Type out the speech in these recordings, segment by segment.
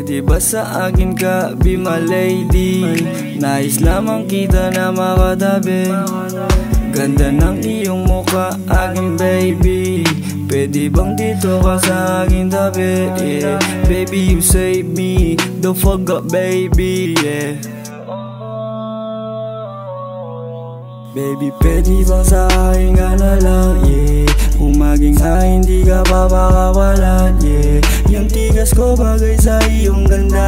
Pwede ba sa akin ka, be my lady? Nais lamang kita na makatabi. Ganda ng iyong mukha, aking baby. Pwede bang dito ka sa aking tabi? Yeah. Baby, you save me, don't forget baby, yeah. Baby, pwede bang sa akin ka na lang, yeah. Kung maging akin, di ka papakawalan, yeah. Yung tigas ko bagay sa iyong ganda,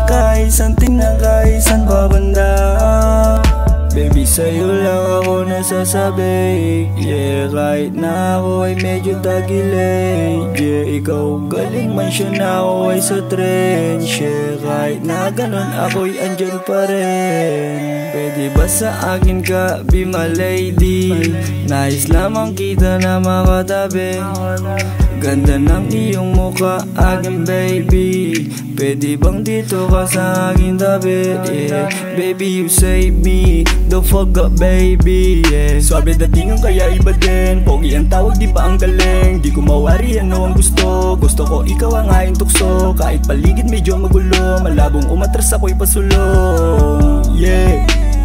kahit saan tingnan, kahit saan babanda. Baby, sa'yo lang ako nasasabi, yeah. Kahit na ako ay medyo tagilid, yeah. Ikaw galing man siya na ako ay sa trench, yeah. Kahit na ganun ako'y andyan pa rin. Pwede ba sa akin ka, be my lady? Nais lamang kita na makatabi. Ganda ng iyong mukha, aking baby. Pwede bang dito ka sa aking tabi, yeah. Baby, you save me, don't forget baby, yeah. Swabe datingan kaya iba din, pogi ang tawag di pa ang galing. Di ko mawari ano ang gusto, gusto ko ikaw ang aking tukso. Kahit paligid medyo magulo, malabong umatras ako'y pasulong, yeah.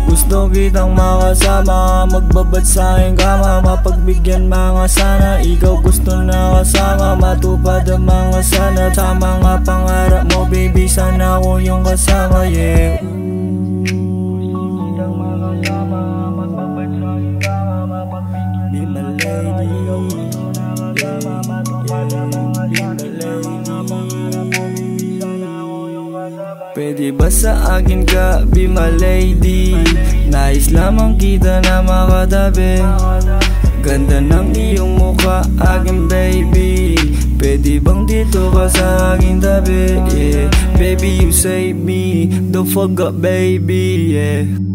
Gusto kitang makasama, magbabad sa aking kama, mapagbigyan mga sana. Ikaw gusto na kasama, matupad ang mga sana. Sa mga pangarap mo baby, sana ako yung kasama, yeah. Be my lady, pwede ba sa akin ka, be my lady? Nais lamang kita na makatabi. Ganda ng iyong mukha, aking baby. Pwede bang dito ka sa aking tabi, yeah. Baby, you save me, don't forget baby, yeah.